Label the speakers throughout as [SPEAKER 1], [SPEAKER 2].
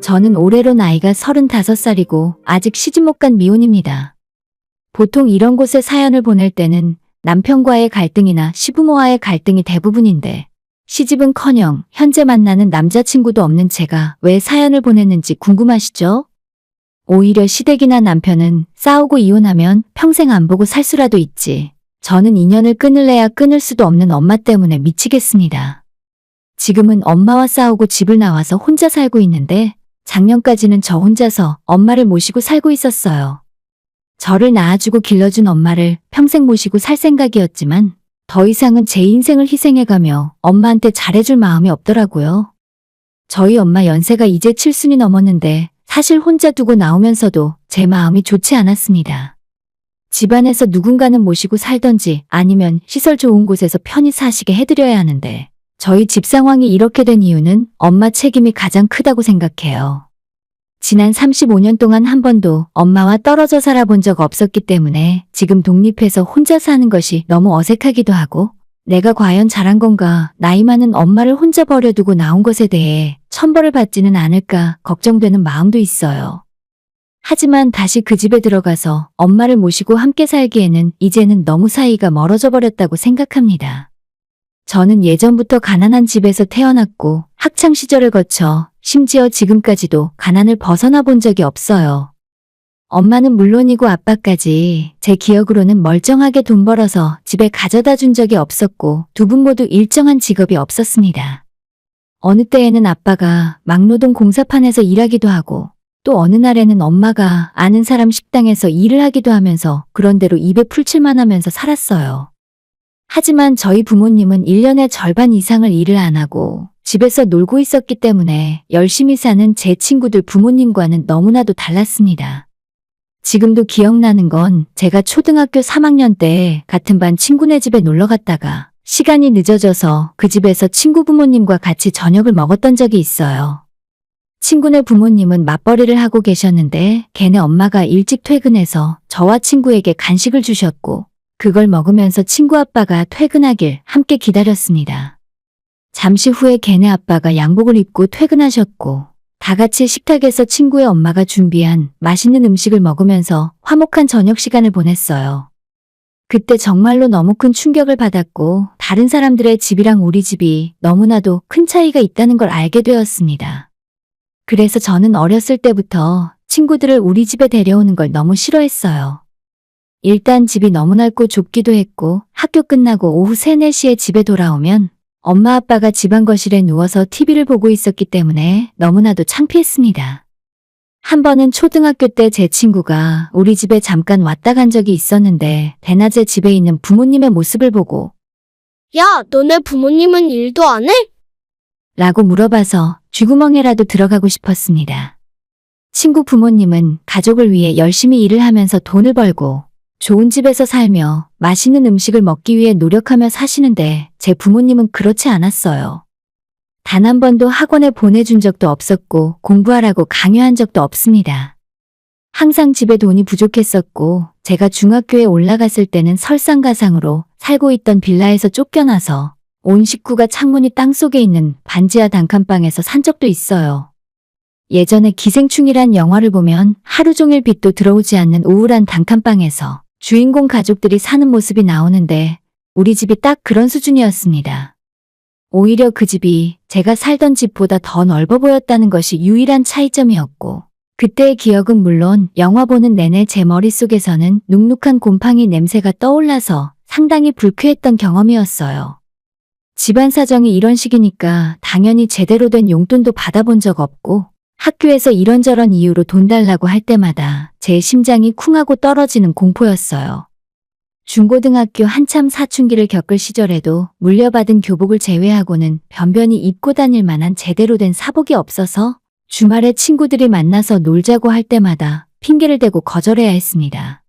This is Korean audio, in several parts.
[SPEAKER 1] 저는 올해로 나이가 35살이고 아직 시집 못 간 미혼입니다. 보통 이런 곳에 사연을 보낼 때는 남편과의 갈등이나 시부모와의 갈등이 대부분인데 시집은커녕 현재 만나는 남자친구도 없는 제가 왜 사연을 보냈는지 궁금하시죠? 오히려 시댁이나 남편은 싸우고 이혼하면 평생 안 보고 살 수라도 있지. 저는 인연을 끊을래야 끊을 수도 없는 엄마 때문에 미치겠습니다. 지금은 엄마와 싸우고 집을 나와서 혼자 살고 있는데 작년까지는 저 혼자서 엄마를 모시고 살고 있었어요. 저를 낳아주고 길러준 엄마를 평생 모시고 살 생각이었지만 더 이상은 제 인생을 희생해가며 엄마한테 잘해줄 마음이 없더라고요. 저희 엄마 연세가 이제 7순이 넘었는데 사실 혼자 두고 나오면서도 제 마음이 좋지 않았습니다. 집안에서 누군가는 모시고 살던지 아니면 시설 좋은 곳에서 편히 사시게 해드려야 하는데 저희 집 상황이 이렇게 된 이유는 엄마 책임이 가장 크다고 생각해요. 지난 35년 동안 한 번도 엄마와 떨어져 살아본 적 없었기 때문에 지금 독립해서 혼자 사는 것이 너무 어색하기도 하고 내가 과연 잘한 건가, 나이 많은 엄마를 혼자 버려두고 나온 것에 대해 천벌을 받지는 않을까 걱정되는 마음도 있어요. 하지만 다시 그 집에 들어가서 엄마를 모시고 함께 살기에는 이제는 너무 사이가 멀어져 버렸다고 생각합니다. 저는 예전부터 가난한 집에서 태어났고 학창 시절을 거쳐 심지어 지금까지도 가난을 벗어나 본 적이 없어요. 엄마는 물론이고 아빠까지 제 기억으로는 멀쩡하게 돈 벌어서 집에 가져다 준 적이 없었고 두 분 모두 일정한 직업이 없었습니다. 어느 때에는 아빠가 막노동 공사판에서 일하기도 하고 또 어느 날에는 엄마가 아는 사람 식당에서 일을 하기도 하면서 그런대로 입에 풀칠만 하면서 살았어요. 하지만 저희 부모님은 1년의 절반 이상을 일을 안 하고 집에서 놀고 있었기 때문에 열심히 사는 제 친구들 부모님과는 너무나도 달랐습니다. 지금도 기억나는 건 제가 초등학교 3학년 때 같은 반 친구네 집에 놀러 갔다가 시간이 늦어져서 그 집에서 친구 부모님과 같이 저녁을 먹었던 적이 있어요. 친구네 부모님은 맞벌이를 하고 계셨는데 걔네 엄마가 일찍 퇴근해서 저와 친구에게 간식을 주셨고 그걸 먹으면서 친구 아빠가 퇴근하길 함께 기다렸습니다. 잠시 후에 걔네 아빠가 양복을 입고 퇴근하셨고 다 같이 식탁에서 친구의 엄마가 준비한 맛있는 음식을 먹으면서 화목한 저녁 시간을 보냈어요. 그때 정말로 너무 큰 충격을 받았고 다른 사람들의 집이랑 우리 집이 너무나도 큰 차이가 있다는 걸 알게 되었습니다. 그래서 저는 어렸을 때부터 친구들을 우리 집에 데려오는 걸 너무 싫어했어요. 일단 집이 너무 넓고 좁기도 했고 학교 끝나고 오후 3, 4시에 집에 돌아오면 엄마 아빠가 집안 거실에 누워서 TV를 보고 있었기 때문에 너무나도 창피했습니다. 한 번은 초등학교 때 제 친구가 우리 집에 잠깐 왔다 간 적이 있었는데 대낮에 집에 있는 부모님의 모습을 보고
[SPEAKER 2] 야, 너네 부모님은 일도 안 해?
[SPEAKER 1] 라고 물어봐서 쥐구멍에라도 들어가고 싶었습니다. 친구 부모님은 가족을 위해 열심히 일을 하면서 돈을 벌고 좋은 집에서 살며 맛있는 음식을 먹기 위해 노력하며 사시는데 제 부모님은 그렇지 않았어요. 단 한 번도 학원에 보내준 적도 없었고 공부하라고 강요한 적도 없습니다. 항상 집에 돈이 부족했었고 제가 중학교에 올라갔을 때는 설상가상으로 살고 있던 빌라에서 쫓겨나서 온 식구가 창문이 땅속에 있는 반지하 단칸방에서 산 적도 있어요. 예전에 기생충이란 영화를 보면 하루 종일 빛도 들어오지 않는 우울한 단칸방에서 주인공 가족들이 사는 모습이 나오는데 우리 집이 딱 그런 수준이었습니다. 오히려 그 집이 제가 살던 집보다 더 넓어 보였다는 것이 유일한 차이점이었고 그때의 기억은 물론 영화 보는 내내 제 머릿속에서는 눅눅한 곰팡이 냄새가 떠올라서 상당히 불쾌했던 경험이었어요. 집안 사정이 이런 식이니까 당연히 제대로 된 용돈도 받아본 적 없고 학교에서 이런저런 이유로 돈 달라고 할 때마다 제 심장이 쿵하고 떨어지는 공포였어요. 중고등학교 한참 사춘기를 겪을 시절에도 물려받은 교복을 제외하고는 변변히 입고 다닐 만한 제대로 된 사복이 없어서 주말에 친구들이 만나서 놀자고 할 때마다 핑계를 대고 거절해야 했습니다.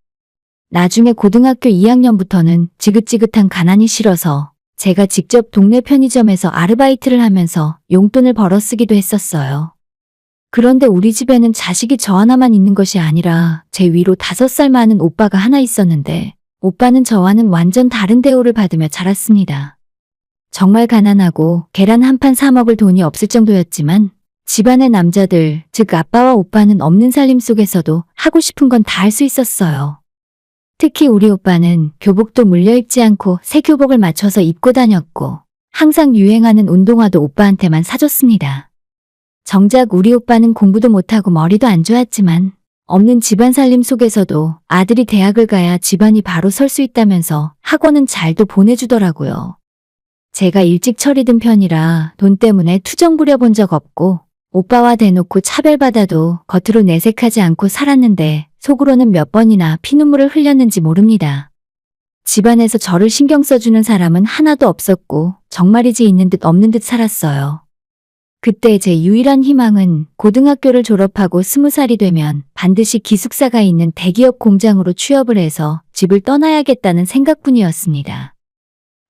[SPEAKER 1] 나중에 고등학교 2학년부터는 지긋지긋한 가난이 싫어서 제가 직접 동네 편의점에서 아르바이트를 하면서 용돈을 벌어 쓰기도 했었어요. 그런데 우리 집에는 자식이 저 하나만 있는 것이 아니라 제 위로 5살 많은 오빠가 하나 있었는데 오빠는 저와는 완전 다른 대우를 받으며 자랐습니다. 정말 가난하고 계란 한 판 사 먹을 돈이 없을 정도였지만 집안의 남자들, 즉 아빠와 오빠는 없는 살림 속에서도 하고 싶은 건 다 할 수 있었어요. 특히 우리 오빠는 교복도 물려 입지 않고 새 교복을 맞춰서 입고 다녔고 항상 유행하는 운동화도 오빠한테만 사줬습니다. 정작 우리 오빠는 공부도 못하고 머리도 안 좋았지만 없는 집안 살림 속에서도 아들이 대학을 가야 집안이 바로 설 수 있다면서 학원은 잘도 보내주더라고요. 제가 일찍 철이 든 편이라 돈 때문에 투정 부려본 적 없고 오빠와 대놓고 차별받아도 겉으로 내색하지 않고 살았는데 속으로는 몇 번이나 피눈물을 흘렸는지 모릅니다. 집안에서 저를 신경 써주는 사람은 하나도 없었고 정말이지 있는 듯 없는 듯 살았어요. 그때 제 유일한 희망은 고등학교를 졸업하고 20살이 되면 반드시 기숙사가 있는 대기업 공장으로 취업을 해서 집을 떠나야겠다는 생각뿐이었습니다.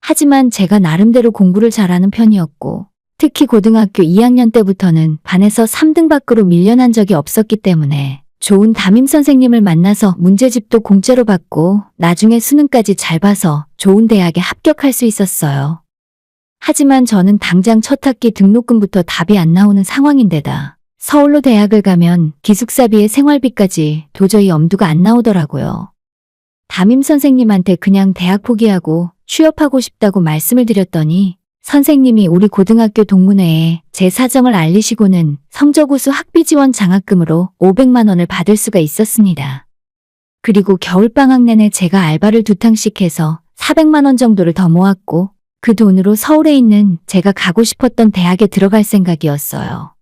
[SPEAKER 1] 하지만 제가 나름대로 공부를 잘하는 편이었고 특히 고등학교 2학년 때부터는 반에서 3등 밖으로 밀려난 적이 없었기 때문에 좋은 담임 선생님을 만나서 문제집도 공짜로 받고 나중에 수능까지 잘 봐서 좋은 대학에 합격할 수 있었어요. 하지만 저는 당장 첫 학기 등록금부터 답이 안 나오는 상황인데다 서울로 대학을 가면 기숙사비에 생활비까지 도저히 엄두가 안 나오더라고요. 담임 선생님한테 그냥 대학 포기하고 취업하고 싶다고 말씀을 드렸더니 선생님이 우리 고등학교 동문회에 제 사정을 알리시고는 성적우수 학비 지원 장학금으로 500만 원을 받을 수가 있었습니다. 그리고 겨울방학 내내 제가 알바를 2탕씩 해서 400만 원 정도를 더 모았고 그 돈으로 서울에 있는 제가 가고 싶었던 대학에 들어갈 생각이었어요.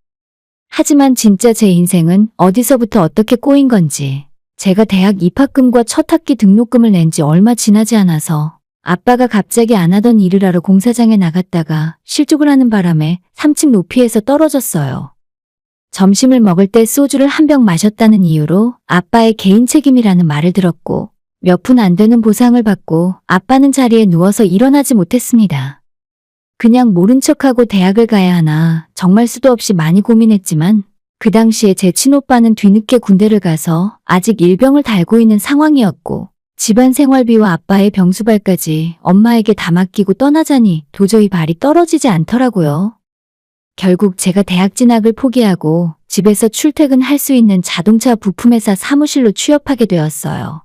[SPEAKER 1] 하지만 진짜 제 인생은 어디서부터 어떻게 꼬인 건지 제가 대학 입학금과 첫 학기 등록금을 낸 지 얼마 지나지 않아서 아빠가 갑자기 안 하던 일을 하러 공사장에 나갔다가 실족을 하는 바람에 3층 높이에서 떨어졌어요. 점심을 먹을 때 소주를 한 병 마셨다는 이유로 아빠의 개인 책임이라는 말을 들었고 몇 푼 안 되는 보상을 받고 아빠는 자리에 누워서 일어나지 못했습니다. 그냥 모른 척하고 대학을 가야 하나 정말 수도 없이 많이 고민했지만 그 당시에 제 친오빠는 뒤늦게 군대를 가서 아직 일병을 달고 있는 상황이었고 집안 생활비와 아빠의 병수발까지 엄마에게 다 맡기고 떠나자니 도저히 발이 떨어지지 않더라고요. 결국 제가 대학 진학을 포기하고 집에서 출퇴근할 수 있는 자동차 부품회사 사무실로 취업하게 되었어요.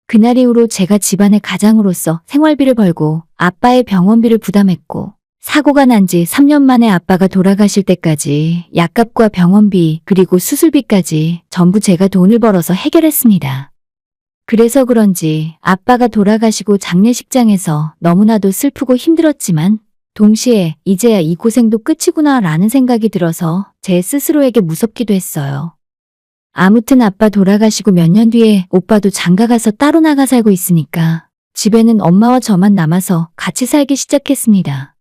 [SPEAKER 1] 그날 이후로 제가 집안의 가장으로서 생활비를 벌고 아빠의 병원비를 부담했고 사고가 난 지 3년 만에 아빠가 돌아가실 때까지 약값과 병원비 그리고 수술비까지 전부 제가 돈을 벌어서 해결했습니다. 그래서 그런지 아빠가 돌아가시고 장례식장에서 너무나도 슬프고 힘들었지만 동시에 이제야 이 고생도 끝이구나 라는 생각이 들어서 제 스스로에게 무섭기도 했어요. 아무튼 아빠 돌아가시고 몇 년 뒤에 오빠도 장가가서 따로 나가 살고 있으니까 집에는 엄마와 저만 남아서 같이 살기 시작했습니다.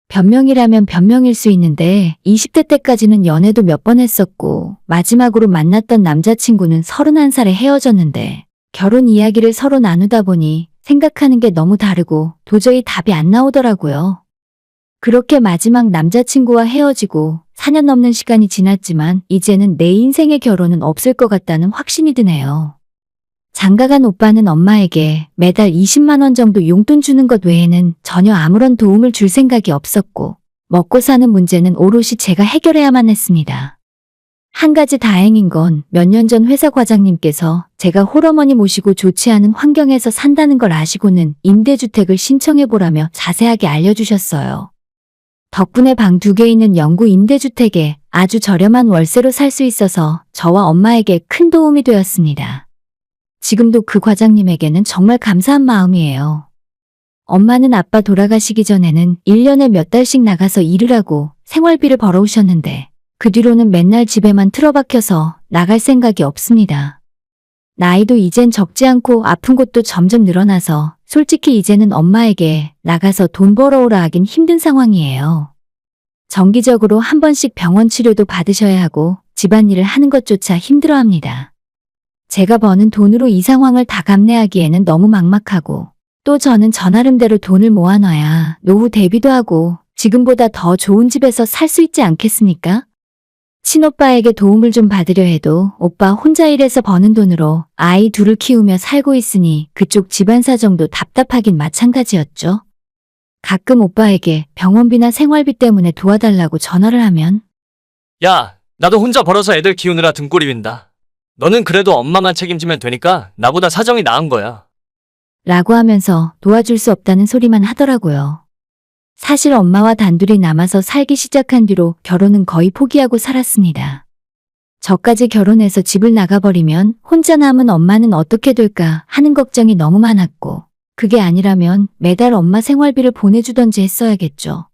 [SPEAKER 1] 변명이라면 변명일 수 있는데 20대 때까지는 연애도 몇 번 했었고 마지막으로 만났던 남자친구는 31살에 헤어졌는데 결혼 이야기를 서로 나누다 보니 생각하는 게 너무 다르고 도저히 답이 안 나오더라고요. 그렇게 마지막 남자친구와 헤어지고 4년 넘는 시간이 지났지만 이제는 내 인생의 결혼은 없을 것 같다는 확신이 드네요. 장가간 오빠는 엄마에게 매달 20만 원 정도 용돈 주는 것 외에는 전혀 아무런 도움을 줄 생각이 없었고 먹고 사는 문제는 오롯이 제가 해결해야만 했습니다. 한 가지 다행인 건 몇 년 전 회사 과장님께서 제가 홀어머니 모시고 좋지 않은 환경에서 산다는 걸 아시고는 임대주택을 신청해보라며 자세하게 알려주셨어요. 덕분에 방 2개 있는 영구 임대주택에 아주 저렴한 월세로 살 수 있어서 저와 엄마에게 큰 도움이 되었습니다. 지금도 그 과장님에게는 정말 감사한 마음이에요. 엄마는 아빠 돌아가시기 전에는 1년에 몇 달씩 나가서 일을 하고 생활비를 벌어오셨는데 그 뒤로는 맨날 집에만 틀어박혀서 나갈 생각이 없습니다. 나이도 이젠 적지 않고 아픈 곳도 점점 늘어나서 솔직히 이제는 엄마에게 나가서 돈 벌어오라 하긴 힘든 상황이에요. 정기적으로 한 번씩 병원 치료도 받으셔야 하고 집안일을 하는 것조차 힘들어합니다. 제가 버는 돈으로 이 상황을 다 감내하기에는 너무 막막하고 또 저는 저 나름대로 돈을 모아놔야 노후 대비도 하고 지금보다 더 좋은 집에서 살 수 있지 않겠습니까? 친오빠에게 도움을 좀 받으려 해도 오빠 혼자 일해서 버는 돈으로 아이 둘을 키우며 살고 있으니 그쪽 집안 사정도 답답하긴 마찬가지였죠. 가끔 오빠에게 병원비나 생활비 때문에 도와달라고 전화를 하면
[SPEAKER 3] 야, 나도 혼자 벌어서 애들 키우느라 등골이 빈다. 너는 그래도 엄마만 책임지면 되니까 나보다 사정이 나은 거야.
[SPEAKER 1] 라고 하면서 도와줄 수 없다는 소리만 하더라고요. 사실 엄마와 단둘이 남아서 살기 시작한 뒤로 결혼은 거의 포기하고 살았습니다. 저까지 결혼해서 집을 나가버리면 혼자 남은 엄마는 어떻게 될까 하는 걱정이 너무 많았고, 그게 아니라면 매달 엄마 생활비를 보내주던지 했어야겠죠.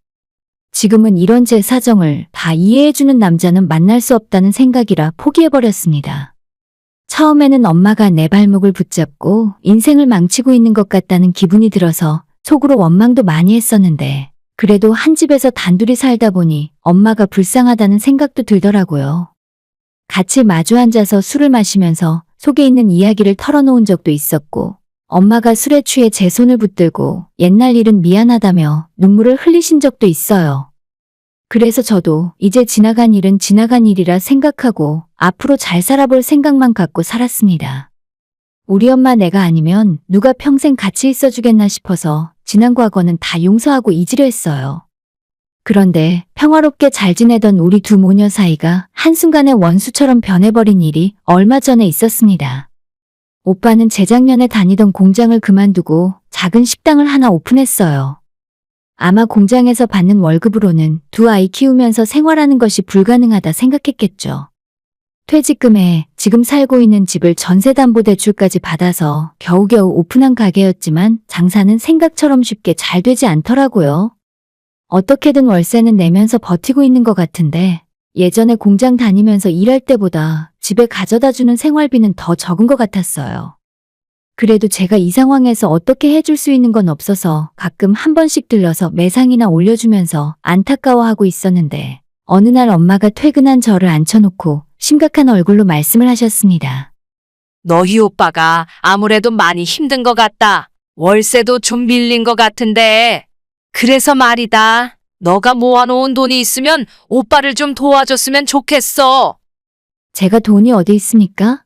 [SPEAKER 1] 지금은 이런 제 사정을 다 이해해주는 남자는 만날 수 없다는 생각이라 포기해버렸습니다. 처음에는 엄마가 내 발목을 붙잡고 인생을 망치고 있는 것 같다는 기분이 들어서 속으로 원망도 많이 했었는데, 그래도 한 집에서 단둘이 살다 보니 엄마가 불쌍하다는 생각도 들더라고요. 같이 마주 앉아서 술을 마시면서 속에 있는 이야기를 털어놓은 적도 있었고, 엄마가 술에 취해 제 손을 붙들고 옛날 일은 미안하다며 눈물을 흘리신 적도 있어요. 그래서 저도 이제 지나간 일은 지나간 일이라 생각하고 앞으로 잘 살아볼 생각만 갖고 살았습니다. 우리 엄마 내가 아니면 누가 평생 같이 있어주겠나 싶어서 지난 과거는 다 용서하고 잊으려 했어요. 그런데 평화롭게 잘 지내던 우리 두 모녀 사이가 한순간에 원수처럼 변해버린 일이 얼마 전에 있었습니다. 오빠는 재작년에 다니던 공장을 그만두고 작은 식당을 하나 오픈했어요. 아마 공장에서 받는 월급으로는 두 아이 키우면서 생활하는 것이 불가능하다 생각했겠죠. 퇴직금에 지금 살고 있는 집을 전세담보대출까지 받아서 겨우겨우 오픈한 가게였지만 장사는 생각처럼 쉽게 잘 되지 않더라고요. 어떻게든 월세는 내면서 버티고 있는 것 같은데 예전에 공장 다니면서 일할 때보다 집에 가져다주는 생활비는 더 적은 것 같았어요. 그래도 제가 이 상황에서 어떻게 해줄 수 있는 건 없어서 가끔 한 번씩 들러서 매상이나 올려주면서 안타까워하고 있었는데 어느 날 엄마가 퇴근한 저를 앉혀놓고 심각한 얼굴로 말씀을 하셨습니다.
[SPEAKER 4] 너희 오빠가 아무래도 많이 힘든 것 같다. 월세도 좀 밀린 것 같은데. 그래서 말이다. 너가 모아놓은 돈이 있으면 오빠를 좀 도와줬으면 좋겠어.
[SPEAKER 1] 제가 돈이 어디 있습니까?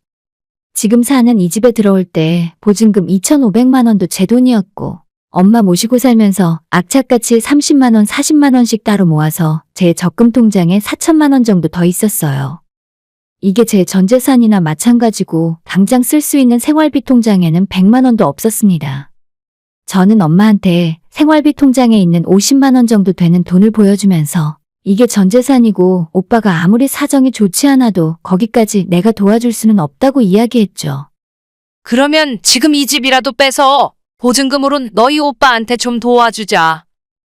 [SPEAKER 1] 지금 사는 이 집에 들어올 때 보증금 2,500만 원도 제 돈이었고 엄마 모시고 살면서 악착같이 30만 원, 40만 원씩 따로 모아서 제 적금 통장에 4천만 원 정도 더 있었어요. 이게 제 전 재산이나 마찬가지고 당장 쓸 수 있는 생활비 통장에는 100만 원도 없었습니다. 저는 엄마한테 생활비 통장에 있는 50만 원 정도 되는 돈을 보여주면서 이게 전 재산이고 오빠가 아무리 사정이 좋지 않아도 거기까지 내가 도와줄 수는 없다고 이야기했죠.
[SPEAKER 4] 그러면 지금 이 집이라도 빼서 보증금으로 너희 오빠한테 좀 도와주자.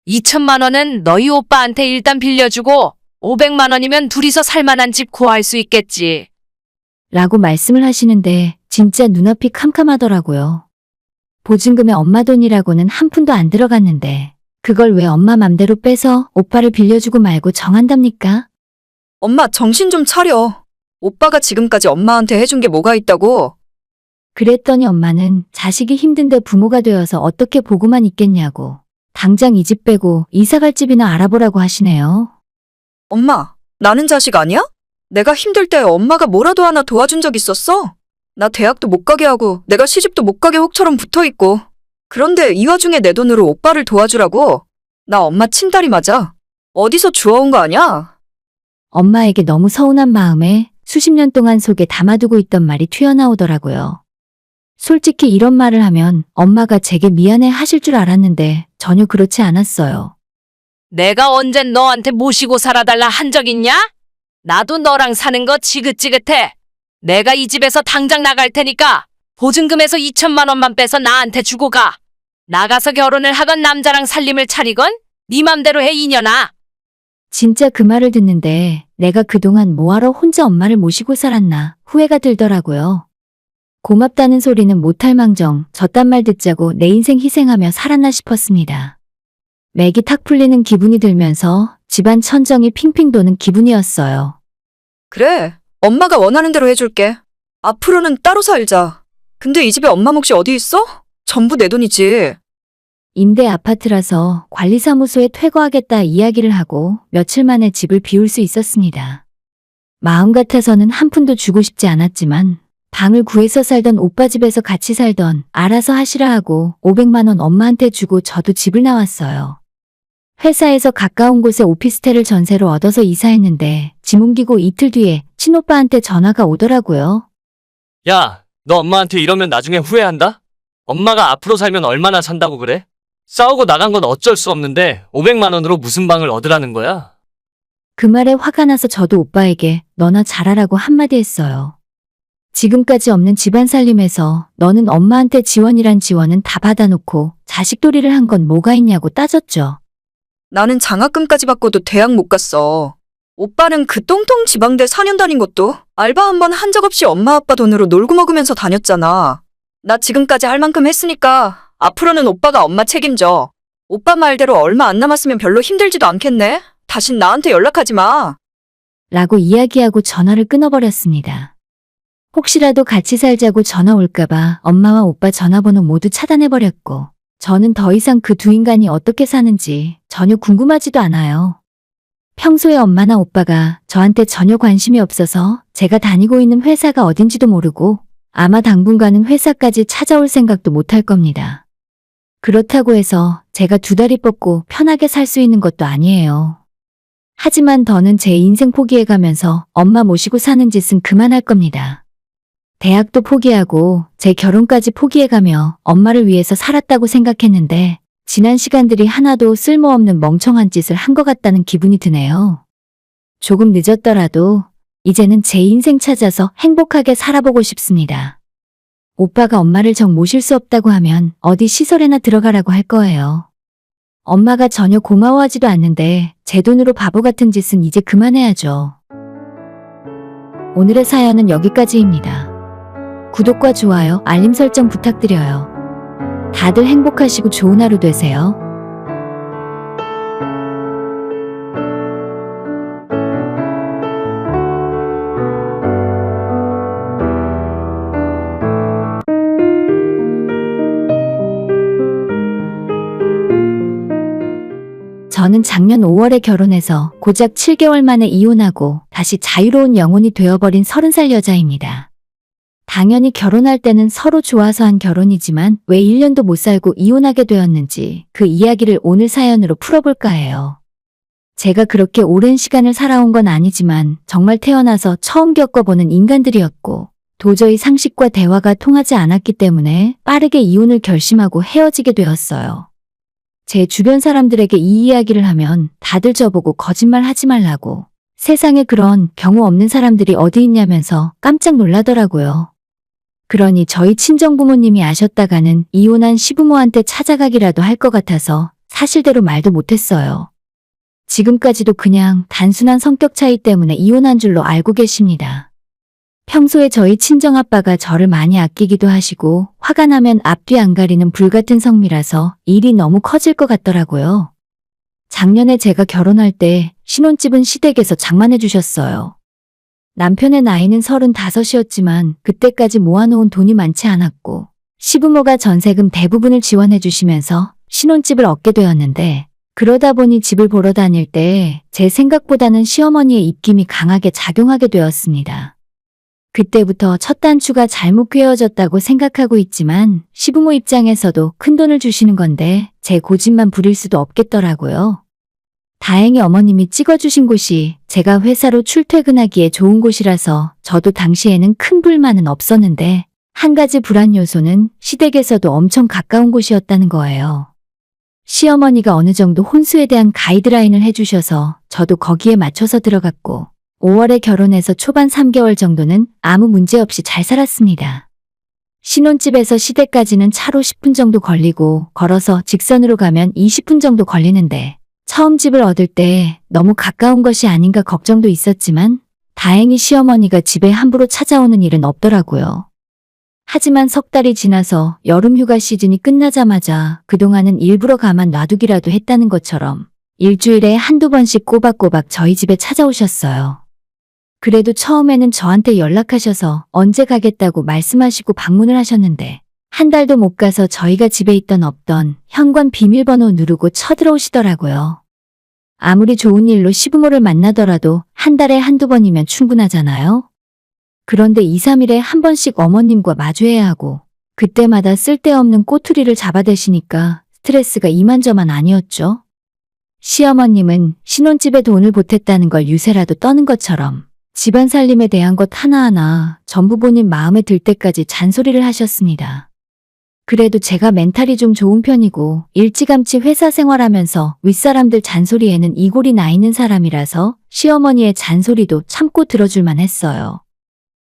[SPEAKER 4] 2천만 원은 너희 오빠한테 일단 빌려주고 500만 원이면 둘이서 살만한 집 구할 수 있겠지.
[SPEAKER 1] 라고 말씀을 하시는데 진짜 눈앞이 캄캄하더라고요. 보증금에 엄마 돈이라고는 한 푼도 안 들어갔는데 그걸 왜 엄마 맘대로 빼서 오빠를 빌려주고 말고 정한답니까?
[SPEAKER 5] 엄마 정신 좀 차려. 오빠가 지금까지 엄마한테 해준 게 뭐가 있다고?
[SPEAKER 1] 그랬더니 엄마는 자식이 힘든데 부모가 되어서 어떻게 보고만 있겠냐고 당장 이 집 빼고 이사갈 집이나 알아보라고 하시네요.
[SPEAKER 5] 엄마, 나는 자식 아니야? 내가 힘들 때 엄마가 뭐라도 하나 도와준 적 있었어? 나 대학도 못 가게 하고 내가 시집도 못 가게 혹처럼 붙어 있고. 그런데 이 와중에 내 돈으로 오빠를 도와주라고? 나 엄마 친딸이 맞아. 어디서 주워온 거 아니야?
[SPEAKER 1] 엄마에게 너무 서운한 마음에 수십 년 동안 속에 담아두고 있던 말이 튀어나오더라고요. 솔직히 이런 말을 하면 엄마가 제게 미안해 하실 줄 알았는데 전혀 그렇지 않았어요.
[SPEAKER 4] 내가 언젠 너한테 모시고 살아달라 한 적 있냐? 나도 너랑 사는 거 지긋지긋해. 내가 이 집에서 당장 나갈 테니까 보증금에서 2천만 원만 빼서 나한테 주고 가. 나가서 결혼을 하건 남자랑 살림을 차리건 네 맘대로 해 이년아.
[SPEAKER 1] 진짜 그 말을 듣는데 내가 그동안 뭐하러 혼자 엄마를 모시고 살았나 후회가 들더라고요. 고맙다는 소리는 못할 망정 저딴 말 듣자고 내 인생 희생하며 살았나 싶었습니다. 맥이 탁 풀리는 기분이 들면서 집안 천정이 핑핑 도는 기분이었어요.
[SPEAKER 5] 그래, 엄마가 원하는 대로 해줄게. 앞으로는 따로 살자. 근데 이 집에 엄마 몫이 어디 있어? 전부 내 돈이지.
[SPEAKER 1] 임대 아파트라서 관리사무소에 퇴거하겠다 이야기를 하고 며칠 만에 집을 비울 수 있었습니다. 마음 같아서는 한 푼도 주고 싶지 않았지만 방을 구해서 살던 오빠 집에서 같이 살던 알아서 하시라 하고 500만 원 엄마한테 주고 저도 집을 나왔어요. 회사에서 가까운 곳에 오피스텔을 전세로 얻어서 이사했는데 짐 옮기고 이틀 뒤에 친오빠한테 전화가 오더라고요.
[SPEAKER 3] 야, 너 엄마한테 이러면 나중에 후회한다? 엄마가 앞으로 살면 얼마나 산다고 그래? 싸우고 나간 건 어쩔 수 없는데 500만 원으로 무슨 방을 얻으라는 거야?
[SPEAKER 1] 그 말에 화가 나서 저도 오빠에게 너나 잘하라고 한마디 했어요. 지금까지 없는 집안 살림에서 너는 엄마한테 지원이란 지원은 다 받아놓고 자식돌이를 한 건 뭐가 있냐고 따졌죠.
[SPEAKER 5] 나는 장학금까지 받고도 대학 못 갔어. 오빠는 그 똥통 지방대 4년 다닌 것도 알바 한 번 한 적 없이 엄마 아빠 돈으로 놀고 먹으면서 다녔잖아. 나 지금까지 할 만큼 했으니까 앞으로는 오빠가 엄마 책임져. 오빠 말대로 얼마 안 남았으면 별로 힘들지도 않겠네? 다신 나한테 연락하지 마.
[SPEAKER 1] 라고 이야기하고 전화를 끊어버렸습니다. 혹시라도 같이 살자고 전화 올까봐 엄마와 오빠 전화번호 모두 차단해버렸고 저는 더 이상 그 두 인간이 어떻게 사는지 전혀 궁금하지도 않아요. 평소에 엄마나 오빠가 저한테 전혀 관심이 없어서 제가 다니고 있는 회사가 어딘지도 모르고 아마 당분간은 회사까지 찾아올 생각도 못할 겁니다. 그렇다고 해서 제가 두 다리 뻗고 편하게 살 수 있는 것도 아니에요. 하지만 더는 제 인생 포기해가면서 엄마 모시고 사는 짓은 그만할 겁니다. 대학도 포기하고 제 결혼까지 포기해가며 엄마를 위해서 살았다고 생각했는데 지난 시간들이 하나도 쓸모없는 멍청한 짓을 한 것 같다는 기분이 드네요. 조금 늦었더라도 이제는 제 인생 찾아서 행복하게 살아보고 싶습니다. 오빠가 엄마를 정 모실 수 없다고 하면 어디 시설에나 들어가라고 할 거예요. 엄마가 전혀 고마워하지도 않는데 제 돈으로 바보 같은 짓은 이제 그만해야죠. 오늘의 사연은 여기까지입니다. 구독과 좋아요, 알림 설정 부탁드려요. 다들 행복하시고 좋은 하루 되세요. 저는 작년 5월에 결혼해서 고작 7개월 만에 이혼하고 다시 자유로운 영혼이 되어버린 30살 여자입니다. 당연히 결혼할 때는 서로 좋아서 한 결혼이지만 왜 1년도 못 살고 이혼하게 되었는지 그 이야기를 오늘 사연으로 풀어볼까 해요. 제가 그렇게 오랜 시간을 살아온 건 아니지만 정말 태어나서 처음 겪어보는 인간들이었고 도저히 상식과 대화가 통하지 않았기 때문에 빠르게 이혼을 결심하고 헤어지게 되었어요. 제 주변 사람들에게 이 이야기를 하면 다들 저보고 거짓말 하지 말라고 세상에 그런 경우 없는 사람들이 어디 있냐면서 깜짝 놀라더라고요. 그러니 저희 친정부모님이 아셨다가는 이혼한 시부모한테 찾아가기라도 할 것 같아서 사실대로 말도 못했어요. 지금까지도 그냥 단순한 성격 차이 때문에 이혼한 줄로 알고 계십니다. 평소에 저희 친정아빠가 저를 많이 아끼기도 하시고 화가 나면 앞뒤 안 가리는 불같은 성미라서 일이 너무 커질 것 같더라고요. 작년에 제가 결혼할 때 신혼집은 시댁에서 장만해 주셨어요. 남편의 나이는 35이었지만 그때까지 모아놓은 돈이 많지 않았고 시부모가 전세금 대부분을 지원해 주시면서 신혼집을 얻게 되었는데 그러다 보니 집을 보러 다닐 때 제 생각보다는 시어머니의 입김이 강하게 작용하게 되었습니다. 그때부터 첫 단추가 잘못 꿰어졌다고 생각하고 있지만 시부모 입장에서도 큰돈을 주시는 건데 제 고집만 부릴 수도 없겠더라고요. 다행히 어머님이 찍어주신 곳이 제가 회사로 출퇴근하기에 좋은 곳이라서 저도 당시에는 큰 불만은 없었는데 한 가지 불안 요소는 시댁에서도 엄청 가까운 곳이었다는 거예요. 시어머니가 어느 정도 혼수에 대한 가이드라인을 해주셔서 저도 거기에 맞춰서 들어갔고 5월에 결혼해서 초반 3개월 정도는 아무 문제 없이 잘 살았습니다. 신혼집에서 시댁까지는 차로 10분 정도 걸리고 걸어서 직선으로 가면 20분 정도 걸리는데 처음 집을 얻을 때 너무 가까운 것이 아닌가 걱정도 있었지만 다행히 시어머니가 집에 함부로 찾아오는 일은 없더라고요. 하지만 석 달이 지나서 여름 휴가 시즌이 끝나자마자 그동안은 일부러 가만 놔두기라도 했다는 것처럼 일주일에 한두 번씩 꼬박꼬박 저희 집에 찾아오셨어요. 그래도 처음에는 저한테 연락하셔서 언제 가겠다고 말씀하시고 방문을 하셨는데 한 달도 못 가서 저희가 집에 있던 없던 현관 비밀번호 누르고 쳐들어오시더라고요. 아무리 좋은 일로 시부모를 만나더라도 한 달에 한두 번이면 충분하잖아요. 그런데 2, 3일에 한 번씩 어머님과 마주해야 하고 그때마다 쓸데없는 꼬투리를 잡아대시니까 스트레스가 이만저만 아니었죠. 시어머님은 신혼집에 돈을 보탰다는 걸 유세라도 떠는 것처럼 집안 살림에 대한 것 하나하나 전부 본인 마음에 들 때까지 잔소리를 하셨습니다. 그래도 제가 멘탈이 좀 좋은 편이고 일찌감치 회사 생활하면서 윗사람들 잔소리에는 이골이 나 있는 사람이라서 시어머니의 잔소리도 참고 들어줄만 했어요.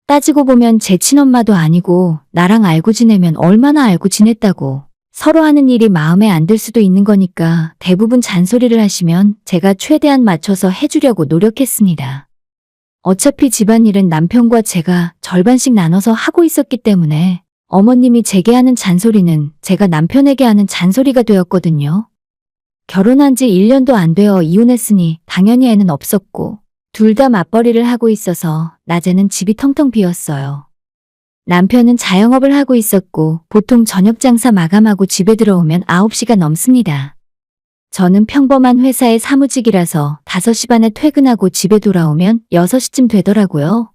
[SPEAKER 1] 따지고 보면 제 친엄마도 아니고 나랑 알고 지내면 얼마나 알고 지냈다고. 서로 하는 일이 마음에 안 들 수도 있는 거니까 대부분 잔소리를 하시면 제가 최대한 맞춰서 해주려고 노력했습니다. 어차피 집안일은 남편과 제가 절반씩 나눠서 하고 있었기 때문에 어머님이 제게 하는 잔소리는 제가 남편에게 하는 잔소리가 되었거든요. 결혼한 지 1년도 안 되어 이혼했으니 당연히 애는 없었고 둘 다 맞벌이를 하고 있어서 낮에는 집이 텅텅 비었어요. 남편은 자영업을 하고 있었고 보통 저녁 장사 마감하고 집에 들어오면 9시가 넘습니다. 저는 평범한 회사의 사무직이라서 5시 반에 퇴근하고 집에 돌아오면 6시쯤 되더라고요.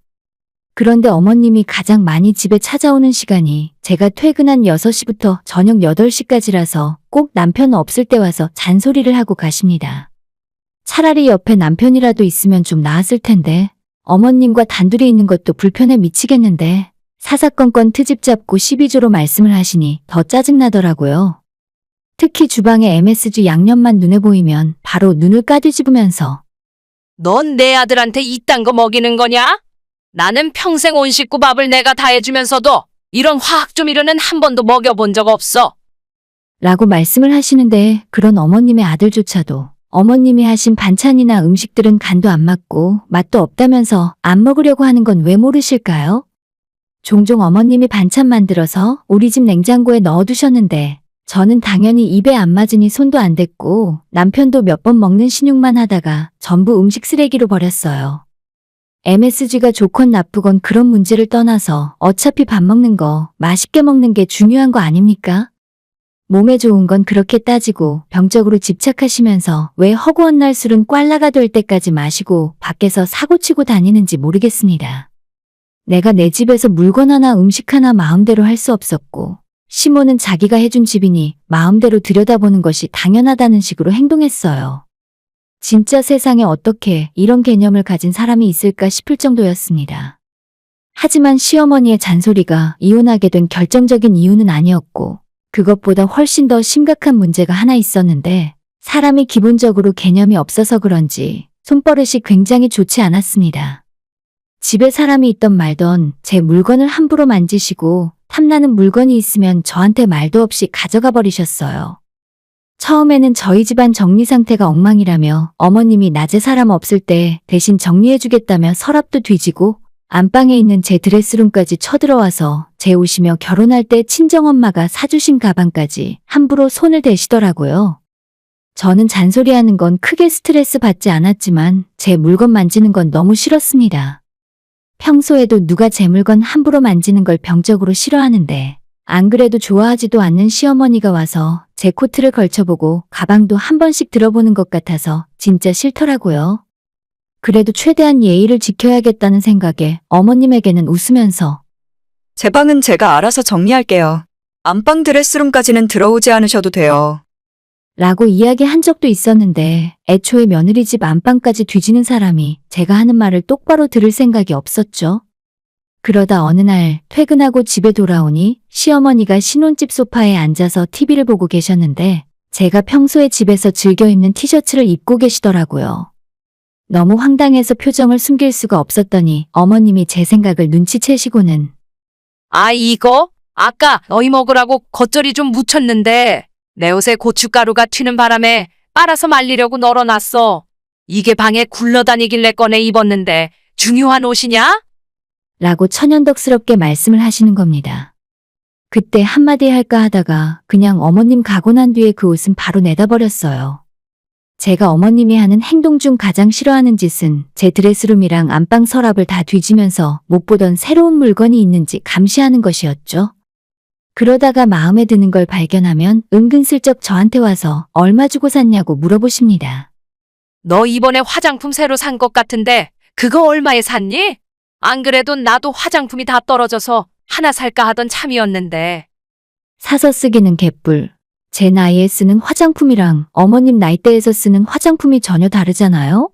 [SPEAKER 1] 그런데 어머님이 가장 많이 집에 찾아오는 시간이 제가 퇴근한 6시부터 저녁 8시까지라서 꼭 남편 없을 때 와서 잔소리를 하고 가십니다. 차라리 옆에 남편이라도 있으면 좀 나았을 텐데 어머님과 단둘이 있는 것도 불편해 미치겠는데 사사건건 트집 잡고 12조로 말씀을 하시니 더 짜증나더라고요. 특히 주방에 MSG 양념만 눈에 보이면 바로 눈을 까뒤집으면서
[SPEAKER 4] 넌 내 아들한테 이딴 거 먹이는 거냐? 나는 평생 온 식구 밥을 내가 다 해주면서도 이런 화학조미료는 한 번도 먹여본 적 없어.
[SPEAKER 1] 라고 말씀을 하시는데 그런 어머님의 아들조차도 어머님이 하신 반찬이나 음식들은 간도 안 맞고 맛도 없다면서 안 먹으려고 하는 건 왜 모르실까요? 종종 어머님이 반찬 만들어서 우리 집 냉장고에 넣어두셨는데 저는 당연히 입에 안 맞으니 손도 안 댔고 남편도 몇 번 먹는 신용만 하다가 전부 음식 쓰레기로 버렸어요. MSG가 좋건 나쁘건 그런 문제를 떠나서 어차피 밥 먹는 거 맛있게 먹는 게 중요한 거 아닙니까? 몸에 좋은 건 그렇게 따지고 병적으로 집착하시면서 왜 허구한 날 술은 꽐라가 될 때까지 마시고 밖에서 사고치고 다니는지 모르겠습니다. 내가 내 집에서 물건 하나 음식 하나 마음대로 할 수 없었고 시모는 자기가 해준 집이니 마음대로 들여다보는 것이 당연하다는 식으로 행동했어요. 진짜 세상에 어떻게 이런 개념을 가진 사람이 있을까 싶을 정도였습니다. 하지만 시어머니의 잔소리가 이혼하게 된 결정적인 이유는 아니었고 그것보다 훨씬 더 심각한 문제가 하나 있었는데 사람이 기본적으로 개념이 없어서 그런지 손버릇이 굉장히 좋지 않았습니다. 집에 사람이 있던 말던 제 물건을 함부로 만지시고 탐나는 물건이 있으면 저한테 말도 없이 가져가 버리셨어요. 처음에는 저희 집안 정리 상태가 엉망이라며 어머님이 낮에 사람 없을 때 대신 정리해주겠다며 서랍도 뒤지고 안방에 있는 제 드레스룸까지 쳐들어와서 제 옷이며 결혼할 때 친정엄마가 사주신 가방까지 함부로 손을 대시더라고요. 저는 잔소리하는 건 크게 스트레스 받지 않았지만 제 물건 만지는 건 너무 싫었습니다. 평소에도 누가 제 물건 함부로 만지는 걸 병적으로 싫어하는데 안 그래도 좋아하지도 않는 시어머니가 와서 제 코트를 걸쳐보고 가방도 한 번씩 들어보는 것 같아서 진짜 싫더라고요. 그래도 최대한 예의를 지켜야겠다는 생각에 어머님에게는 웃으면서
[SPEAKER 5] 제 방은 제가 알아서 정리할게요. 안방 드레스룸까지는 들어오지 않으셔도 돼요.
[SPEAKER 1] 라고 이야기한 적도 있었는데 애초에 며느리 집 안방까지 뒤지는 사람이 제가 하는 말을 똑바로 들을 생각이 없었죠. 그러다 어느 날 퇴근하고 집에 돌아오니 시어머니가 신혼집 소파에 앉아서 TV를 보고 계셨는데 제가 평소에 집에서 즐겨 입는 티셔츠를 입고 계시더라고요. 너무 황당해서 표정을 숨길 수가 없었더니 어머님이 제 생각을 눈치채시고는
[SPEAKER 4] 아, 이거? 아까 너희 먹으라고 겉절이 좀 묻혔는데 내 옷에 고춧가루가 튀는 바람에 빨아서 말리려고 널어놨어. 이게 방에 굴러다니길래 꺼내 입었는데 중요한 옷이냐?
[SPEAKER 1] 라고 천연덕스럽게 말씀을 하시는 겁니다. 그때 한마디 할까 하다가 그냥 어머님 가고 난 뒤에 그 옷은 바로 내다 버렸어요. 제가 어머님이 하는 행동 중 가장 싫어하는 짓은 제 드레스룸이랑 안방 서랍을 다 뒤지면서 못 보던 새로운 물건이 있는지 감시하는 것이었죠. 그러다가 마음에 드는 걸 발견하면 은근슬쩍 저한테 와서 얼마 주고 샀냐고 물어보십니다.
[SPEAKER 4] 너 이번에 화장품 새로 산 것 같은데 그거 얼마에 샀니? 안 그래도 나도 화장품이 다 떨어져서 하나 살까 하던 참이었는데.
[SPEAKER 1] 사서 쓰기는 개뿔. 제 나이에 쓰는 화장품이랑 어머님 나이대에서 쓰는 화장품이 전혀 다르잖아요?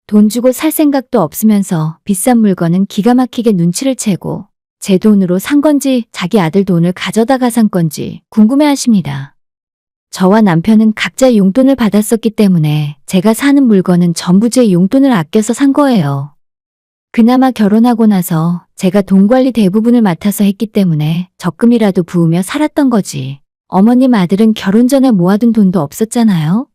[SPEAKER 1] 돈 주고 살 생각도 없으면서 비싼 물건은 기가 막히게 눈치를 채고 제 돈으로 산 건지 자기 아들 돈을 가져다가 산 건지 궁금해 하십니다. 저와 남편은 각자 용돈을 받았었기 때문에 제가 사는 물건은 전부 제 용돈을 아껴서 산 거예요. 그나마 결혼하고 나서 제가 돈 관리 대부분을 맡아서 했기 때문에 적금이라도 부으며 살았던 거지. 어머님 아들은 결혼 전에 모아둔 돈도 없었잖아요.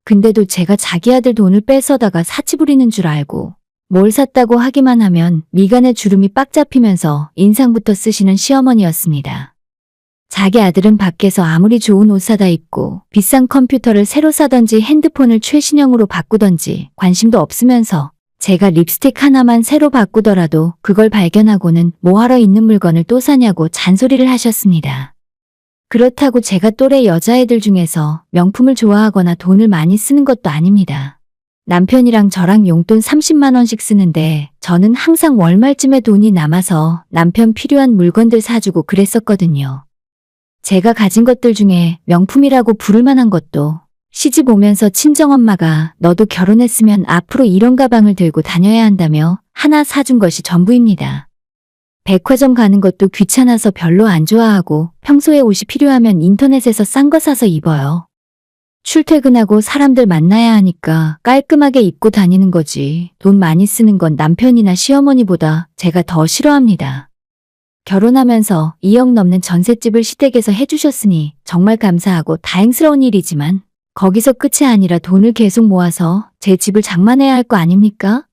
[SPEAKER 1] 근데도 제가 자기 아들 돈을 뺏어다가 사치 부리는 줄 알고 뭘 샀다고 하기만 하면 미간에 주름이 빡 잡히면서 인상부터 쓰시는 시어머니였습니다. 자기 아들은 밖에서 아무리 좋은 옷 사다 입고 비싼 컴퓨터를 새로 사던지 핸드폰을 최신형으로 바꾸던지 관심도 없으면서 제가 립스틱 하나만 새로 바꾸더라도 그걸 발견하고는 뭐하러 있는 물건을 또 사냐고 잔소리를 하셨습니다. 그렇다고 제가 또래 여자애들 중에서 명품을 좋아하거나 돈을 많이 쓰는 것도 아닙니다. 남편이랑 저랑 용돈 30만 원씩 쓰는데 저는 항상 월말쯤에 돈이 남아서 남편 필요한 물건들 사주고 그랬었거든요. 제가 가진 것들 중에 명품이라고 부를 만한 것도 시집 오면서 친정엄마가 너도 결혼했으면 앞으로 이런 가방을 들고 다녀야 한다며 하나 사준 것이 전부입니다. 백화점 가는 것도 귀찮아서 별로 안 좋아하고 평소에 옷이 필요하면 인터넷에서 싼 거 사서 입어요. 출퇴근하고 사람들 만나야 하니까 깔끔하게 입고 다니는 거지. 돈 많이 쓰는 건 남편이나 시어머니보다 제가 더 싫어합니다. 결혼하면서 2억 넘는 전셋집을 시댁에서 해주셨으니 정말 감사하고 다행스러운 일이지만 거기서 끝이 아니라 돈을 계속 모아서 제 집을 장만해야 할 거 아닙니까?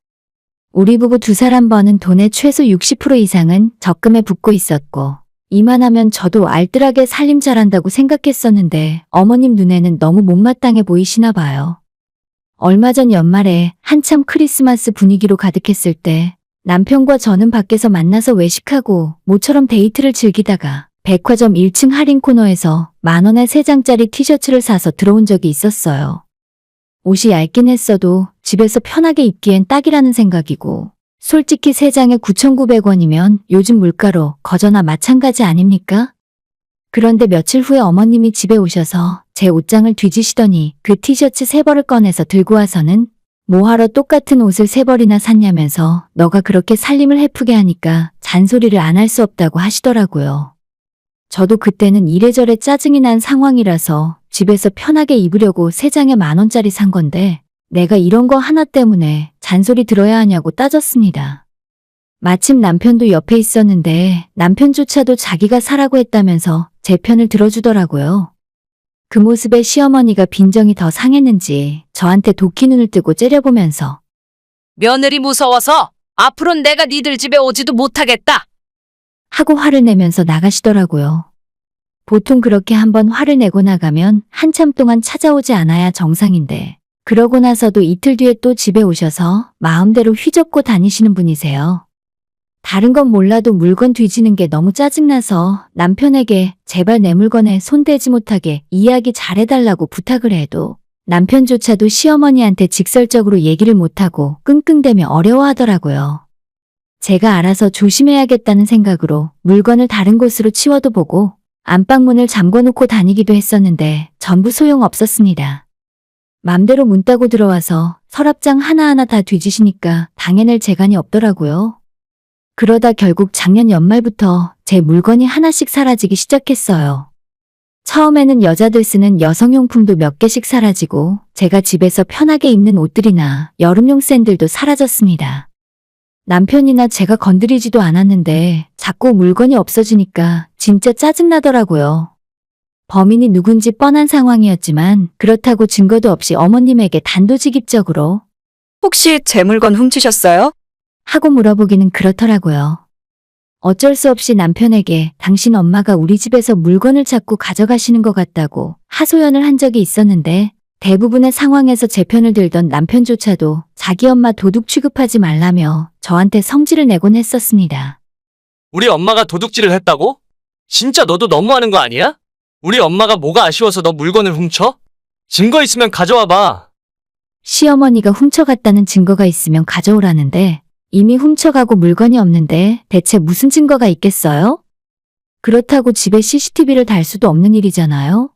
[SPEAKER 1] 우리 부부 두 사람 버는 돈의 최소 60% 이상은 적금에 붓고 있었고 이만하면 저도 알뜰하게 살림 잘한다고 생각했었는데 어머님 눈에는 너무 못마땅해 보이시나 봐요. 얼마 전 연말에 한참 크리스마스 분위기로 가득했을 때 남편과 저는 밖에서 만나서 외식하고 모처럼 데이트를 즐기다가 백화점 1층 할인 코너에서 10,000원에 3장짜리 티셔츠를 사서 들어온 적이 있었어요. 옷이 얇긴 했어도 집에서 편하게 입기엔 딱이라는 생각이고 솔직히 3장에 9,900원이면 요즘 물가로 거저나 마찬가지 아닙니까? 그런데 며칠 후에 어머님이 집에 오셔서 제 옷장을 뒤지시더니 그 티셔츠 3벌을 꺼내서 들고 와서는 뭐하러 똑같은 옷을 3벌이나 샀냐면서 너가 그렇게 살림을 해프게 하니까 잔소리를 안 할 수 없다고 하시더라고요. 저도 그때는 이래저래 짜증이 난 상황이라서 집에서 편하게 입으려고 3장에 10,000원짜리 산 건데 내가 이런 거 하나 때문에 잔소리 들어야 하냐고 따졌습니다. 마침 남편도 옆에 있었는데 남편조차도 자기가 사라고 했다면서 제 편을 들어주더라고요. 그 모습에 시어머니가 빈정이 더 상했는지 저한테 도끼 눈을 뜨고 째려보면서
[SPEAKER 4] 며느리 무서워서 앞으로는 내가 니들 집에 오지도 못하겠다.
[SPEAKER 1] 하고 화를 내면서 나가시더라고요. 보통 그렇게 한번 화를 내고 나가면 한참 동안 찾아오지 않아야 정상인데 그러고 나서도 이틀 뒤에 또 집에 오셔서 마음대로 휘젓고 다니시는 분이세요. 다른 건 몰라도 물건 뒤지는 게 너무 짜증나서 남편에게 제발 내 물건에 손대지 못하게 이야기 잘해달라고 부탁을 해도 남편조차도 시어머니한테 직설적으로 얘기를 못하고 끙끙대며 어려워하더라고요. 제가 알아서 조심해야겠다는 생각으로 물건을 다른 곳으로 치워도 보고 안방문을 잠궈놓고 다니기도 했었는데 전부 소용없었습니다. 맘대로 문 따고 들어와서 서랍장 하나하나 다 뒤지시니까 당해낼 재간이 없더라고요. 그러다 결국 작년 연말부터 제 물건이 하나씩 사라지기 시작했어요. 처음에는 여자들 쓰는 여성용품도 몇 개씩 사라지고 제가 집에서 편하게 입는 옷들이나 여름용 샌들도 사라졌습니다. 남편이나 제가 건드리지도 않았는데 자꾸 물건이 없어지니까 진짜 짜증나더라고요. 범인이 누군지 뻔한 상황이었지만 그렇다고 증거도 없이 어머님에게 단도직입적으로
[SPEAKER 5] 혹시 제 물건 훔치셨어요?
[SPEAKER 1] 하고 물어보기는 그렇더라고요. 어쩔 수 없이 남편에게 당신 엄마가 우리 집에서 물건을 자꾸 가져가시는 것 같다고 하소연을 한 적이 있었는데 대부분의 상황에서 제 편을 들던 남편조차도 자기 엄마 도둑 취급하지 말라며 저한테 성질을 내곤 했었습니다.
[SPEAKER 3] 우리 엄마가 도둑질을 했다고? 진짜 너도 너무하는 거 아니야? 우리 엄마가 뭐가 아쉬워서 너 물건을 훔쳐? 증거 있으면 가져와봐.
[SPEAKER 1] 시어머니가 훔쳐갔다는 증거가 있으면 가져오라는데 이미 훔쳐가고 물건이 없는데 대체 무슨 증거가 있겠어요? 그렇다고 집에 CCTV를 달 수도 없는 일이잖아요.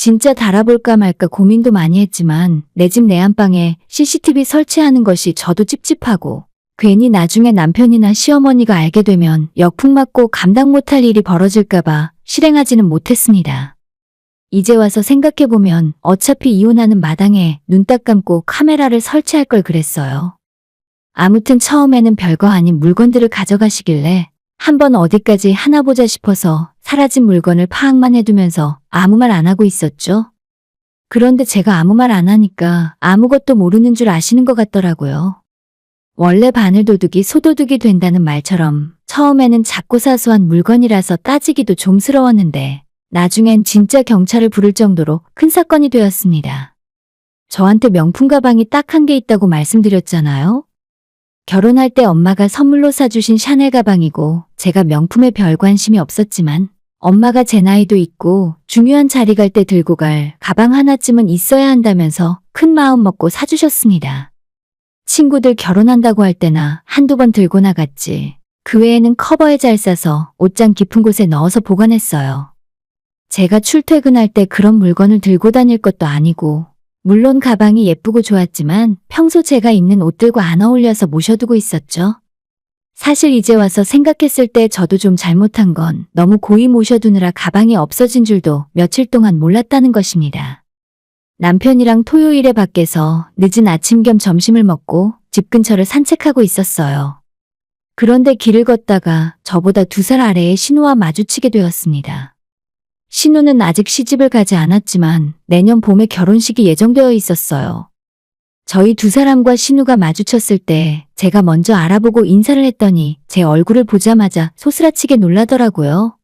[SPEAKER 1] 진짜 달아볼까 말까 고민도 많이 했지만 내 집 내안방에 CCTV 설치하는 것이 저도 찝찝하고 괜히 나중에 남편이나 시어머니가 알게 되면 역풍 맞고 감당 못할 일이 벌어질까봐 실행하지는 못했습니다. 이제 와서 생각해보면 어차피 이혼하는 마당에 눈 딱 감고 카메라를 설치할 걸 그랬어요. 아무튼 처음에는 별거 아닌 물건들을 가져가시길래 한번 어디까지 하나 보자 싶어서 사라진 물건을 파악만 해두면서 아무 말 안 하고 있었죠. 그런데 제가 아무 말 안 하니까 아무것도 모르는 줄 아시는 것 같더라고요. 원래 바늘도둑이 소도둑이 된다는 말처럼 처음에는 작고 사소한 물건이라서 따지기도 좀스러웠는데 나중엔 진짜 경찰을 부를 정도로 큰 사건이 되었습니다. 저한테 명품 가방이 딱 한 개 있다고 말씀드렸잖아요. 결혼할 때 엄마가 선물로 사주신 샤넬 가방이고 제가 명품에 별 관심이 없었지만 엄마가 제 나이도 있고 중요한 자리 갈 때 들고 갈 가방 하나쯤은 있어야 한다면서 큰 마음 먹고 사주셨습니다. 친구들 결혼한다고 할 때나 한두 번 들고 나갔지. 그 외에는 커버에 잘 싸서 옷장 깊은 곳에 넣어서 보관했어요. 제가 출퇴근할 때 그런 물건을 들고 다닐 것도 아니고 물론 가방이 예쁘고 좋았지만 평소 제가 입는 옷들과 안 어울려서 모셔두고 있었죠. 사실 이제 와서 생각했을 때 저도 좀 잘못한 건 너무 고이 모셔두느라 가방이 없어진 줄도 며칠 동안 몰랐다는 것입니다. 남편이랑 토요일에 밖에서 늦은 아침 겸 점심을 먹고 집 근처를 산책하고 있었어요. 그런데 길을 걷다가 저보다 2살 아래의 신우와 마주치게 되었습니다. 신우는 아직 시집을 가지 않았지만 내년 봄에 결혼식이 예정되어 있었어요. 저희 2사람과 신우가 마주쳤을 때 제가 먼저 알아보고 인사를 했더니 제 얼굴을 보자마자 소스라치게 놀라더라고요.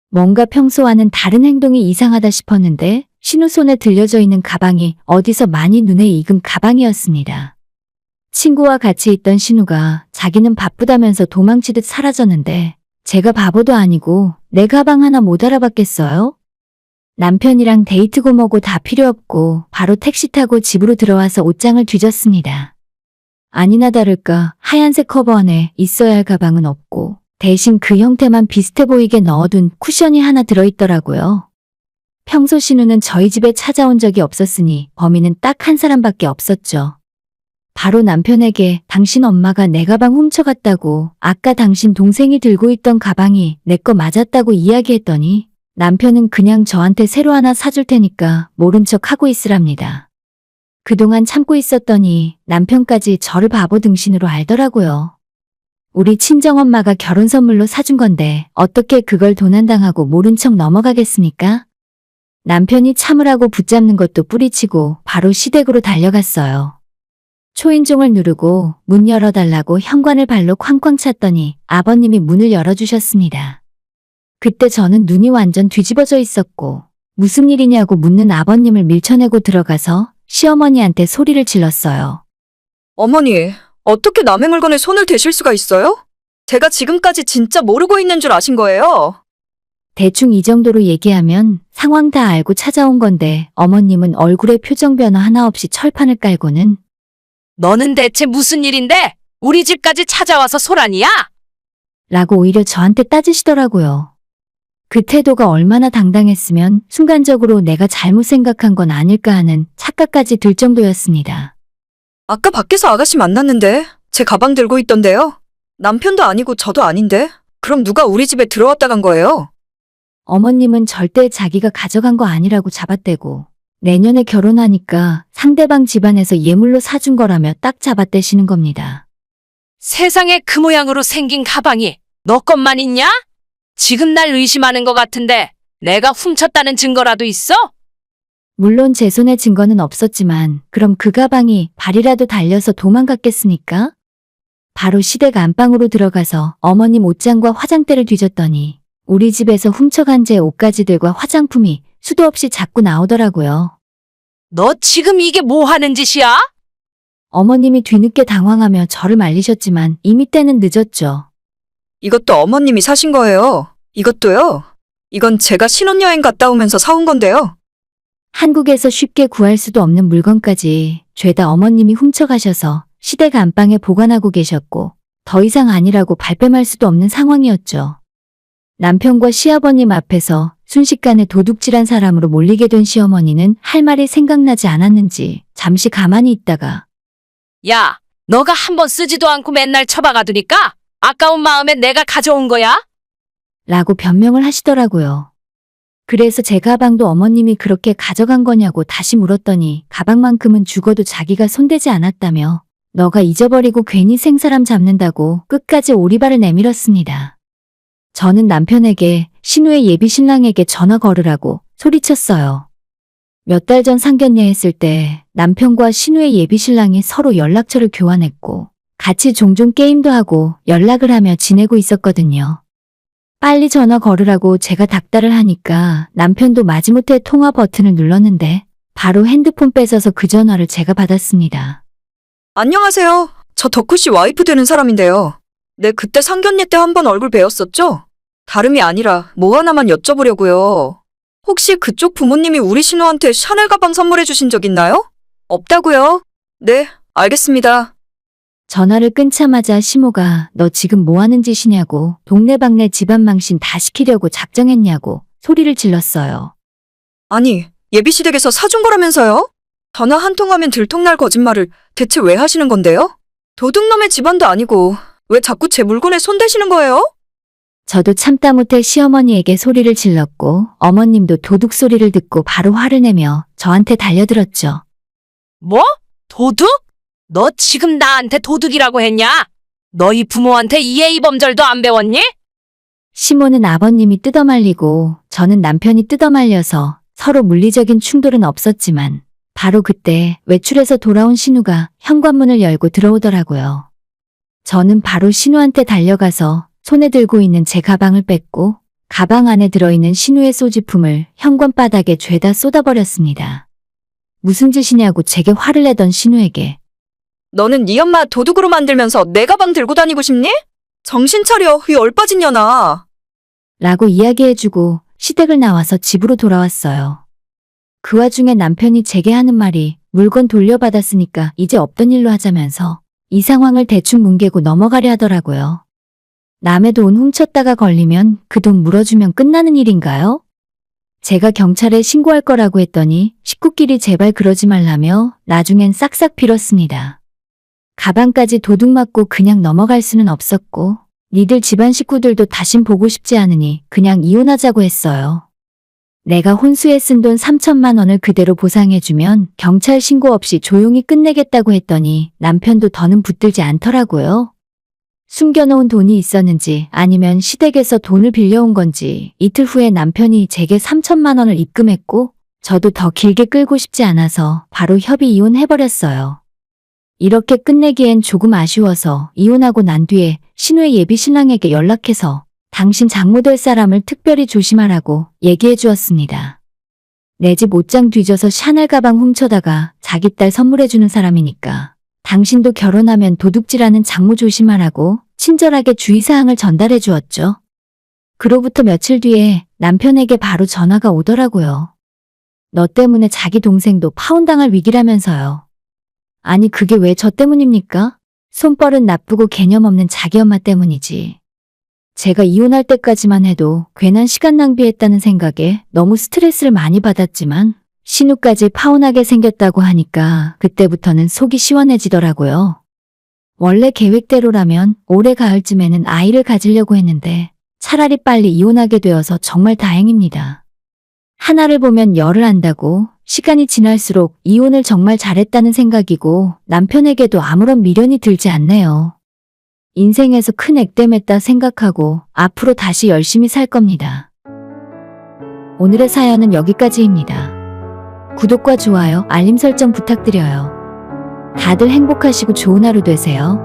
[SPEAKER 1] 뭔가 평소와는 다른 행동이 이상하다 싶었는데 신우 손에 들려져 있는 가방이 어디서 많이 눈에 익은 가방이었습니다. 친구와 같이 있던 신우가 자기는 바쁘다면서 도망치듯 사라졌는데 제가 바보도 아니고 내 가방 하나 못 알아봤겠어요? 남편이랑 데이트고 뭐고 다 필요 없고 바로 택시 타고 집으로 들어와서 옷장을 뒤졌습니다. 아니나 다를까 하얀색 커버 안에 있어야 할 가방은 없고 대신 그 형태만 비슷해 보이게 넣어둔 쿠션이 하나 들어있더라고요. 평소 신우는 저희 집에 찾아온 적이 없었으니 범인은 딱 한 사람밖에 없었죠. 바로 남편에게 당신 엄마가 내 가방 훔쳐갔다고 아까 당신 동생이 들고 있던 가방이 내 거 맞았다고 이야기했더니 남편은 그냥 저한테 새로 하나 사줄 테니까 모른 척 하고 있으랍니다. 그동안 참고 있었더니 남편까지 저를 바보 등신으로 알더라고요. 우리 친정엄마가 결혼 선물로 사준 건데 어떻게 그걸 도난당하고 모른 척 넘어가겠습니까? 남편이 참으라고 붙잡는 것도 뿌리치고 바로 시댁으로 달려갔어요. 초인종을 누르고 문 열어달라고 현관을 발로 쾅쾅 찼더니 아버님이 문을 열어주셨습니다. 그때 저는 눈이 완전 뒤집어져 있었고 무슨 일이냐고 묻는 아버님을 밀쳐내고 들어가서 시어머니한테 소리를 질렀어요.
[SPEAKER 5] 어머니, 어떻게 남의 물건에 손을 대실 수가 있어요? 제가 지금까지 진짜 모르고 있는 줄 아신 거예요.
[SPEAKER 1] 대충 이 정도로 얘기하면 상황 다 알고 찾아온 건데 어머님은 얼굴에 표정 변화 하나 없이 철판을 깔고는
[SPEAKER 4] 너는 대체 무슨 일인데 우리 집까지 찾아와서 소란이야?
[SPEAKER 1] 라고 오히려 저한테 따지시더라고요. 그 태도가 얼마나 당당했으면 순간적으로 내가 잘못 생각한 건 아닐까 하는 착각까지 들 정도였습니다.
[SPEAKER 5] 아까 밖에서 아가씨 만났는데 제 가방 들고 있던데요. 남편도 아니고 저도 아닌데 그럼 누가 우리 집에 들어왔다 간 거예요?
[SPEAKER 1] 어머님은 절대 자기가 가져간 거 아니라고 잡아떼고 내년에 결혼하니까 상대방 집안에서 예물로 사준 거라며 딱 잡아떼시는 겁니다.
[SPEAKER 4] 세상에 그 모양으로 생긴 가방이 너 것만 있냐? 지금 날 의심하는 것 같은데 내가 훔쳤다는 증거라도 있어?
[SPEAKER 1] 물론 제 손에 증거는 없었지만 그럼 그 가방이 발이라도 달려서 도망갔겠습니까? 바로 시댁 안방으로 들어가서 어머님 옷장과 화장대를 뒤졌더니 우리 집에서 훔쳐간 제 옷가지들과 화장품이 수도 없이 자꾸 나오더라고요.
[SPEAKER 4] 너 지금 이게 뭐 하는 짓이야?
[SPEAKER 1] 어머님이 뒤늦게 당황하며 저를 말리셨지만 이미 때는 늦었죠.
[SPEAKER 5] 이것도 어머님이 사신 거예요. 이것도요. 이건 제가 신혼여행 갔다 오면서 사온 건데요.
[SPEAKER 1] 한국에서 쉽게 구할 수도 없는 물건까지 죄다 어머님이 훔쳐가셔서 시댁 안방에 보관하고 계셨고 더 이상 아니라고 발뺌할 수도 없는 상황이었죠. 남편과 시아버님 앞에서 순식간에 도둑질한 사람으로 몰리게 된 시어머니는 할 말이 생각나지 않았는지 잠시 가만히 있다가
[SPEAKER 4] 야, 너가 한 번 쓰지도 않고 맨날 처박아두니까 아까운 마음에 내가 가져온 거야?
[SPEAKER 1] 라고 변명을 하시더라고요. 그래서 제 가방도 어머님이 그렇게 가져간 거냐고 다시 물었더니 가방만큼은 죽어도 자기가 손대지 않았다며 너가 잊어버리고 괜히 생사람 잡는다고 끝까지 오리발을 내밀었습니다. 저는 남편에게 신우의 예비 신랑에게 전화 걸으라고 소리쳤어요. 몇 달 전 상견례 했을 때 남편과 신우의 예비 신랑이 서로 연락처를 교환했고 같이 종종 게임도 하고 연락을 하며 지내고 있었거든요. 빨리 전화 걸으라고 제가 닥달을 하니까 남편도 마지못해 통화 버튼을 눌렀는데 바로 핸드폰 뺏어서 그 전화를 제가 받았습니다.
[SPEAKER 5] 안녕하세요. 저 덕후씨 와이프 되는 사람인데요. 네, 그때 상견례 때 한 번 얼굴 뵈었었죠? 다름이 아니라 뭐 하나만 여쭤보려고요. 혹시 그쪽 부모님이 우리 신우한테 샤넬 가방 선물해 주신 적 있나요? 없다고요? 네, 알겠습니다.
[SPEAKER 1] 전화를 끊자마자 시모가 너 지금 뭐 하는 짓이냐고 동네방네 집안 망신 다 시키려고 작정했냐고 소리를 질렀어요.
[SPEAKER 5] 아니, 예비시댁에서 사준 거라면서요? 전화 한 통하면 들통날 거짓말을 대체 왜 하시는 건데요? 도둑놈의 집안도 아니고 왜 자꾸 제 물건에 손대시는 거예요?
[SPEAKER 1] 저도 참다 못해 시어머니에게 소리를 질렀고 어머님도 도둑 소리를 듣고 바로 화를 내며 저한테 달려들었죠.
[SPEAKER 4] 뭐? 도둑? 너 지금 나한테 도둑이라고 했냐? 너희 부모한테 이해이범절도 안 배웠니?
[SPEAKER 1] 시모는 아버님이 뜯어말리고 저는 남편이 뜯어말려서 서로 물리적인 충돌은 없었지만 바로 그때 외출해서 돌아온 신우가 현관문을 열고 들어오더라고요. 저는 바로 신우한테 달려가서 손에 들고 있는 제 가방을 뺐고 가방 안에 들어있는 신우의 소지품을 현관 바닥에 죄다 쏟아버렸습니다. 무슨 짓이냐고 제게 화를 내던 신우에게
[SPEAKER 5] 너는 네 엄마 도둑으로 만들면서 내 가방 들고 다니고 싶니? 정신 차려, 이 얼빠진 년아.
[SPEAKER 1] 라고 이야기해주고 시댁을 나와서 집으로 돌아왔어요. 그 와중에 남편이 제게 하는 말이 물건 돌려받았으니까 이제 없던 일로 하자면서 이 상황을 대충 뭉개고 넘어가려 하더라고요. 남의 돈 훔쳤다가 걸리면 그 돈 물어주면 끝나는 일인가요? 제가 경찰에 신고할 거라고 했더니 식구끼리 제발 그러지 말라며 나중엔 싹싹 빌었습니다. 가방까지 도둑 맞고 그냥 넘어갈 수는 없었고 니들 집안 식구들도 다신 보고 싶지 않으니 그냥 이혼하자고 했어요. 내가 혼수에 쓴 돈 3천만 원을 그대로 보상해주면 경찰 신고 없이 조용히 끝내겠다고 했더니 남편도 더는 붙들지 않더라고요. 숨겨놓은 돈이 있었는지 아니면 시댁에서 돈을 빌려온 건지 이틀 후에 남편이 제게 3천만 원을 입금했고 저도 더 길게 끌고 싶지 않아서 바로 협의 이혼해버렸어요. 이렇게 끝내기엔 조금 아쉬워서 이혼하고 난 뒤에 신우의 예비 신랑에게 연락해서 당신 장모 될 사람을 특별히 조심하라고 얘기해 주었습니다. 내 집 옷장 뒤져서 샤넬 가방 훔쳐다가 자기 딸 선물해 주는 사람이니까 당신도 결혼하면 도둑질하는 장모 조심하라고 친절하게 주의사항을 전달해 주었죠. 그로부터 며칠 뒤에 남편에게 바로 전화가 오더라고요. 너 때문에 자기 동생도 파혼당할 위기라면서요. 아니 그게 왜 저 때문입니까? 손버릇 나쁘고 개념 없는 자기 엄마 때문이지. 제가 이혼할 때까지만 해도 괜한 시간 낭비했다는 생각에 너무 스트레스를 많이 받았지만 신우까지 파혼하게 생겼다고 하니까 그때부터는 속이 시원해지더라고요. 원래 계획대로라면 올해 가을쯤에는 아이를 가지려고 했는데 차라리 빨리 이혼하게 되어서 정말 다행입니다. 하나를 보면 열을 안다고 시간이 지날수록 이혼을 정말 잘했다는 생각이고 남편에게도 아무런 미련이 들지 않네요. 인생에서 큰 액땜했다 생각하고 앞으로 다시 열심히 살 겁니다. 오늘의 사연은 여기까지입니다. 구독과 좋아요, 알림 설정 부탁드려요. 다들 행복하시고 좋은 하루 되세요.